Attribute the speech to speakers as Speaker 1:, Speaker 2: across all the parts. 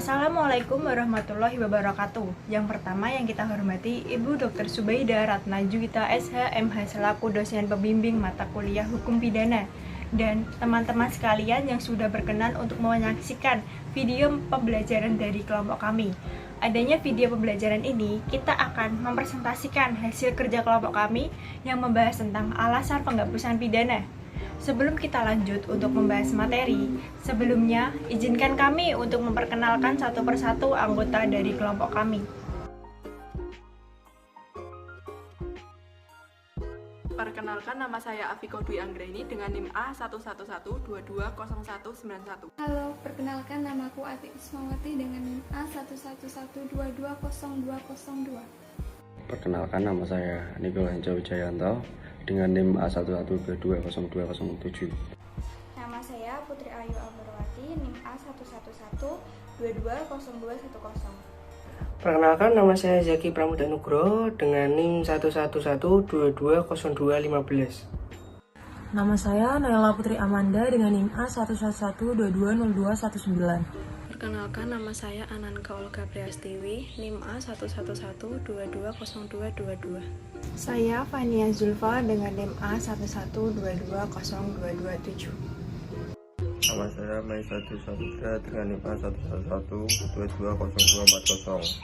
Speaker 1: Assalamualaikum warahmatullahi wabarakatuh. Yang pertama yang kita hormati Ibu Dr. Subaidah Ratna Juwita SH MH selaku dosen pembimbing mata kuliah Hukum Pidana dan teman-teman sekalian yang sudah berkenan untuk menyaksikan video pembelajaran dari kelompok kami. Adanya video pembelajaran ini, kita akan mempresentasikan hasil kerja kelompok kami yang membahas tentang alasan penghapusan pidana. Sebelum kita lanjut untuk membahas materi, sebelumnya izinkan kami untuk memperkenalkan satu persatu anggota dari kelompok kami.
Speaker 2: Perkenalkan, nama saya Afiko Dwi Anggraini dengan NIM A111220191.
Speaker 3: Halo, perkenalkan namaku Ati Ismawati dengan NIM A111220202.
Speaker 4: Perkenalkan, nama saya Niko Hanca Wijayanto dengan NIM A112220207.
Speaker 5: Nama saya Putri Ayu Alberwati, NIM A111220210.
Speaker 6: Perkenalkan, nama saya Zaki Pramuda Nugroho dengan NIM 111220215.
Speaker 7: Nama saya Naila Putri Amanda dengan NIM A111220219.
Speaker 8: Perkenalkan, nama saya Ananka Olga Priastiwi, NIM A111220222.
Speaker 1: Saya Fania Zulfa dengan NIM A1122027.
Speaker 9: Nama saya Maisatu Sabda dengan NIM A111220240.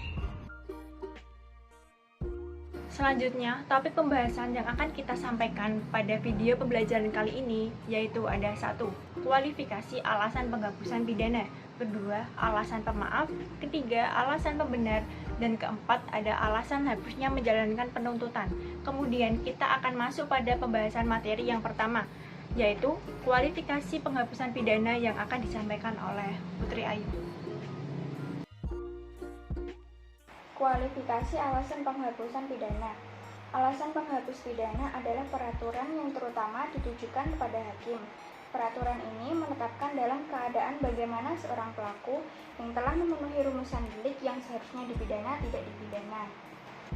Speaker 1: Selanjutnya, topik pembahasan yang akan kita sampaikan pada video pembelajaran kali ini yaitu ada 1. Kualifikasi alasan penghapusan pidana, kedua, alasan pemaaf, ketiga, alasan pembenar, dan keempat, ada alasan hapusnya menjalankan penuntutan. Kemudian kita akan masuk pada pembahasan materi yang pertama, yaitu kualifikasi penghapusan pidana yang akan disampaikan oleh Putri Ayu.
Speaker 5: Kualifikasi alasan penghapusan pidana. Alasan penghapus pidana adalah peraturan yang terutama ditujukan kepada hakim. Peraturan ini menetapkan dalam keadaan bagaimana seorang pelaku yang telah memenuhi rumusan delik yang seharusnya dipidana tidak dipidana.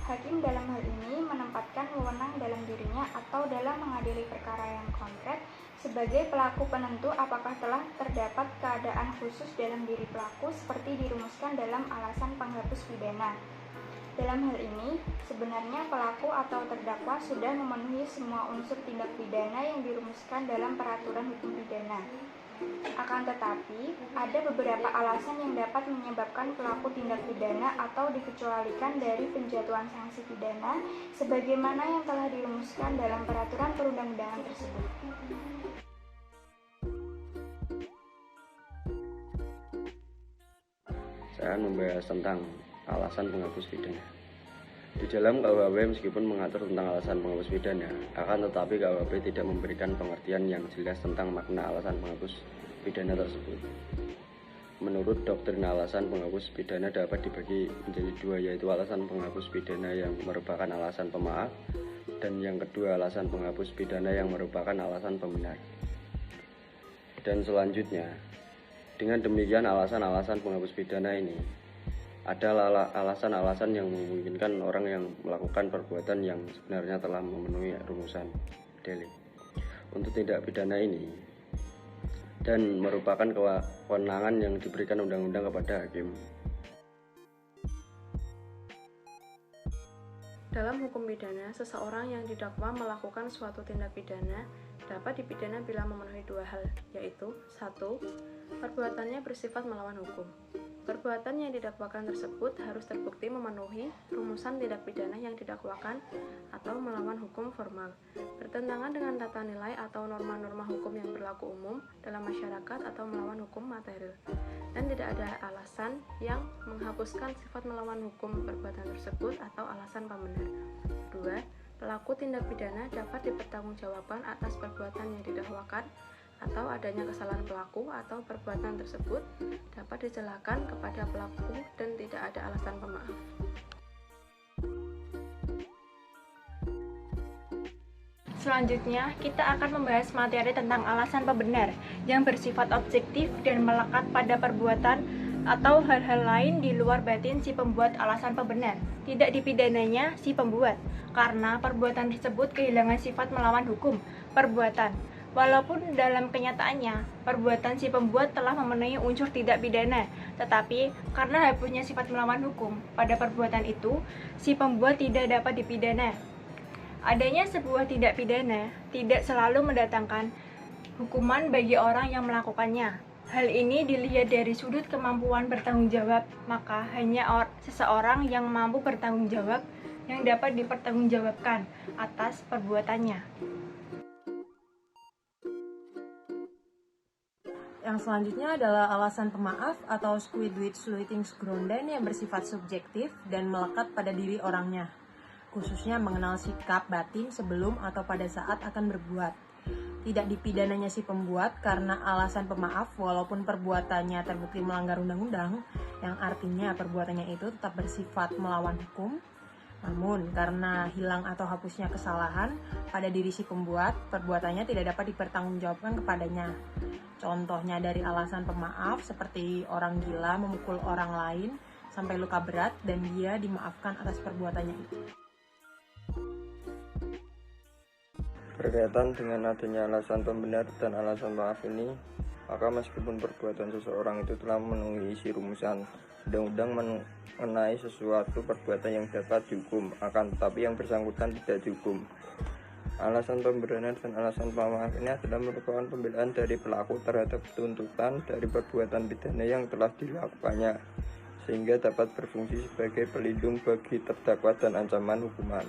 Speaker 5: Hakim dalam hal ini menempatkan wewenang dalam dirinya atau dalam mengadili perkara yang konkret sebagai pelaku penentu apakah telah terdapat keadaan khusus dalam diri pelaku seperti dirumuskan dalam alasan penghapus pidana. Dalam hal ini, sebenarnya pelaku atau terdakwa sudah memenuhi semua unsur tindak pidana yang dirumuskan dalam peraturan hukum pidana. Akan tetapi, ada beberapa alasan yang dapat menyebabkan pelaku tindak pidana atau dikecualikan dari penjatuhan sanksi pidana sebagaimana yang telah dirumuskan dalam peraturan perundang-undangan tersebut.
Speaker 4: Saya membahas tentang alasan penghapus pidana. Di dalam KUHP meskipun mengatur tentang alasan penghapus pidana, akan tetapi KUHP tidak memberikan pengertian yang jelas tentang makna alasan penghapus pidana tersebut. Menurut doktrin, alasan penghapus pidana dapat dibagi menjadi dua, yaitu alasan penghapus pidana yang merupakan alasan pemaaf dan yang kedua alasan penghapus pidana yang merupakan alasan pembenar. Dan selanjutnya, dengan demikian alasan-alasan penghapus pidana ini adalah alasan-alasan yang memungkinkan orang yang melakukan perbuatan yang sebenarnya telah memenuhi rumusan delik untuk tindak pidana ini dan merupakan kewenangan yang diberikan undang-undang kepada hakim.
Speaker 8: Dalam hukum pidana, seseorang yang didakwa melakukan suatu tindak pidana dapat dipidana bila memenuhi dua hal, yaitu 1. Perbuatannya bersifat melawan hukum. Perbuatan yang didakwakan tersebut harus terbukti memenuhi rumusan tindak pidana yang didakwakan atau melawan hukum formal, bertentangan dengan tata nilai atau norma-norma hukum yang berlaku umum dalam masyarakat atau melawan hukum material, dan tidak ada alasan yang menghapuskan sifat melawan hukum perbuatan tersebut atau alasan pembenar. 2. Pelaku tindak pidana dapat dipertanggungjawabkan atas perbuatan yang didakwakan atau adanya kesalahan pelaku atau perbuatan tersebut dapat dijelaskan kepada pelaku dan tidak ada alasan pemaaf.
Speaker 1: Selanjutnya, kita akan membahas materi tentang alasan pembenar yang bersifat objektif dan melekat pada perbuatan atau hal-hal lain di luar batin si pembuat alasan pembenar. Tidak dipidananya si pembuat, karena perbuatan tersebut kehilangan sifat melawan hukum perbuatan. Walaupun dalam kenyataannya, perbuatan si pembuat telah memenuhi unsur tindak pidana, tetapi karena hapusnya sifat melawan hukum pada perbuatan itu, si pembuat tidak dapat dipidana. Adanya sebuah tindak pidana tidak selalu mendatangkan hukuman bagi orang yang melakukannya. Hal ini dilihat dari sudut kemampuan bertanggung jawab, maka hanya seseorang yang mampu bertanggung jawab yang dapat dipertanggungjawabkan atas perbuatannya.
Speaker 7: Yang selanjutnya adalah alasan pemaaf atau Squidward-Sluiting-Gronden yang bersifat subjektif dan melekat pada diri orangnya, khususnya mengenal sikap batin sebelum atau pada saat akan berbuat. Tidak dipidananya si pembuat karena alasan pemaaf walaupun perbuatannya terbukti melanggar undang-undang, yang artinya perbuatannya itu tetap bersifat melawan hukum. Namun, karena hilang atau hapusnya kesalahan pada diri si pembuat, perbuatannya tidak dapat dipertanggungjawabkan kepadanya. Contohnya dari alasan pemaaf seperti orang gila memukul orang lain sampai luka berat dan dia dimaafkan atas perbuatannya itu.
Speaker 9: Berkaitan dengan adanya alasan pembenar dan alasan maaf ini, maka meskipun perbuatan seseorang itu telah memenuhi isi rumusan undang-undang mengenai sesuatu perbuatan yang dapat dihukum, akan tetapi yang bersangkutan tidak dihukum. Alasan pembenaran dan alasan pemaaf ini adalah merupakan pembelaan dari pelaku terhadap tuntutan dari perbuatan pidana yang telah dilakukannya, sehingga dapat berfungsi sebagai pelindung bagi terdakwa dan ancaman hukuman.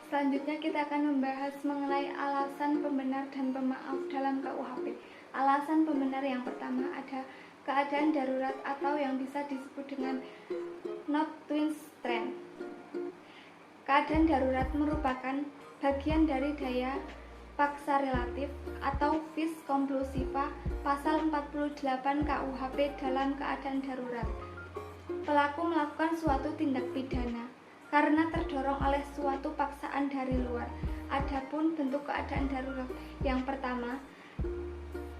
Speaker 3: Selanjutnya kita akan membahas mengenai alasan pembenar dan pemaaf dalam KUHP. Alasan pembenar yang pertama ada keadaan darurat atau yang bisa disebut dengan not twin strand. Keadaan darurat merupakan bagian dari daya paksa relatif atau vis conclusiva pasal 48 KUHP dalam keadaan darurat. Pelaku melakukan suatu tindak pidana karena terdorong oleh suatu paksaan dari luar. Adapun bentuk keadaan darurat yang pertama,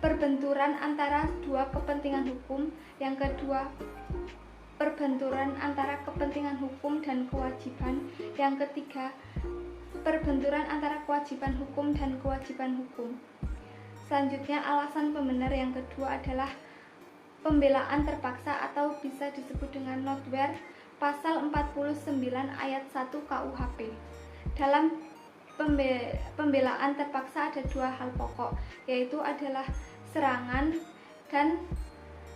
Speaker 3: perbenturan antara dua kepentingan hukum. Yang kedua, perbenturan antara kepentingan hukum dan kewajiban. Yang ketiga, perbenturan antara kewajiban hukum dan kewajiban hukum. Selanjutnya, alasan pembenar yang kedua adalah pembelaan terpaksa atau bisa disebut dengan notwehr pasal 49 ayat 1 KUHP. Dalam pembelaan terpaksa ada dua hal pokok, yaitu adalah serangan dan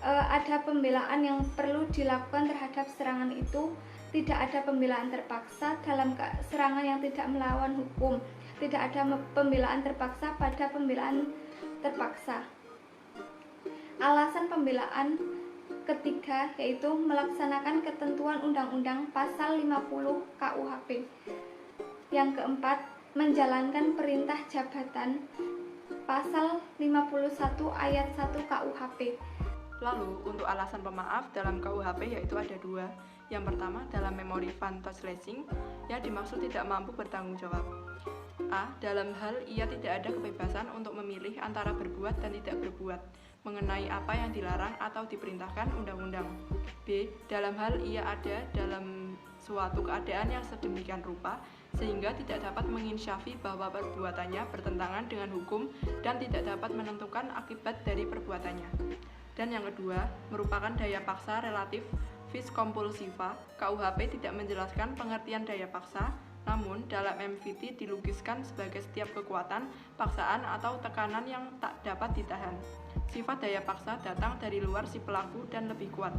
Speaker 3: ada pembelaan yang perlu dilakukan terhadap serangan itu. Tidak ada pembelaan terpaksa dalam serangan yang tidak melawan hukum. Tidak ada pembelaan terpaksa pada pembelaan terpaksa. Alasan pembelaan ketiga yaitu melaksanakan ketentuan undang-undang pasal 50 KUHP. Yang keempat, menjalankan perintah jabatan pasal 51 ayat 1 KUHP.
Speaker 2: Lalu, untuk alasan pemaaf dalam KUHP yaitu ada dua. Yang pertama, dalam memori van Toslesing yang dimaksud tidak mampu bertanggung jawab. A. Dalam hal ia tidak ada kebebasan untuk memilih antara berbuat dan tidak berbuat, mengenai apa yang dilarang atau diperintahkan undang-undang. B. Dalam hal ia ada dalam suatu keadaan yang sedemikian rupa, sehingga tidak dapat menginsyafi bahwa perbuatannya bertentangan dengan hukum dan tidak dapat menentukan akibat dari perbuatannya. Dan yang kedua, merupakan daya paksa relatif vis compulsiva. KUHP tidak menjelaskan pengertian daya paksa, namun dalam MVT dilukiskan sebagai setiap kekuatan, paksaan, atau tekanan yang tak dapat ditahan. Sifat daya paksa datang dari luar si pelaku dan lebih kuat.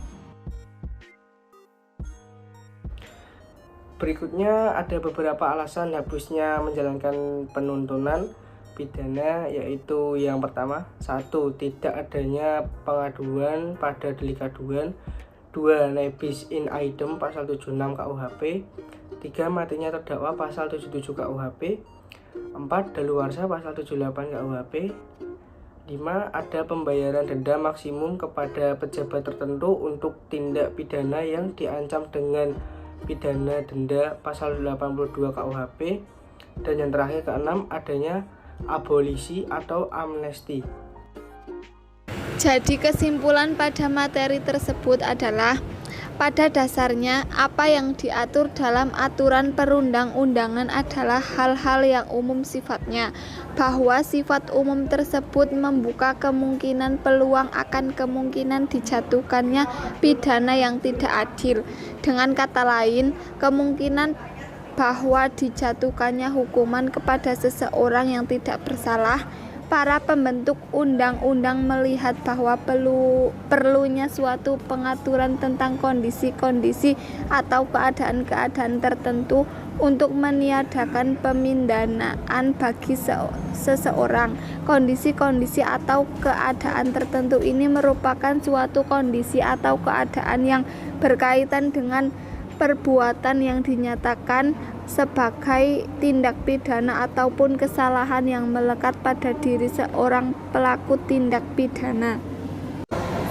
Speaker 6: Berikutnya ada beberapa alasan hapusnya menjalankan penuntutan pidana, yaitu yang pertama, 1. Tidak adanya pengaduan pada delik aduan. 2. Nebis in idem pasal 76 KUHP. 3. Matinya terdakwa pasal 77 KUHP. 4. Daluarsa pasal 78 KUHP. 5. Ada pembayaran denda maksimum kepada pejabat tertentu untuk tindak pidana yang diancam dengan pidana denda pasal 82 KUHP. Dan yang terakhir, ke-6, adanya abolisi atau amnesti.
Speaker 3: Jadi kesimpulan pada materi tersebut adalah Pada dasarnya, apa yang diatur dalam aturan perundang-undangan adalah hal-hal yang umum sifatnya, bahwa sifat umum tersebut membuka kemungkinan peluang akan kemungkinan dijatuhkannya pidana yang tidak adil. Dengan kata lain, kemungkinan bahwa dijatuhkannya hukuman kepada seseorang yang tidak bersalah. Para pembentuk undang-undang melihat bahwa perlunya suatu pengaturan tentang kondisi-kondisi atau keadaan-keadaan tertentu untuk meniadakan pemindanaan bagi seseorang. Kondisi-kondisi atau keadaan tertentu ini merupakan suatu kondisi atau keadaan yang berkaitan dengan perbuatan yang dinyatakan sebagai tindak pidana ataupun kesalahan yang melekat pada diri seorang pelaku tindak pidana.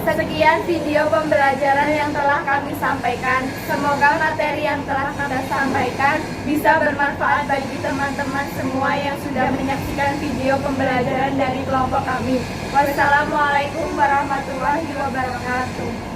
Speaker 5: Sekian video pembelajaran yang telah kami sampaikan. Semoga materi yang telah kita sampaikan bisa bermanfaat bagi teman-teman semua yang sudah menyaksikan video pembelajaran dari kelompok kami. Wassalamualaikum warahmatullahi wabarakatuh.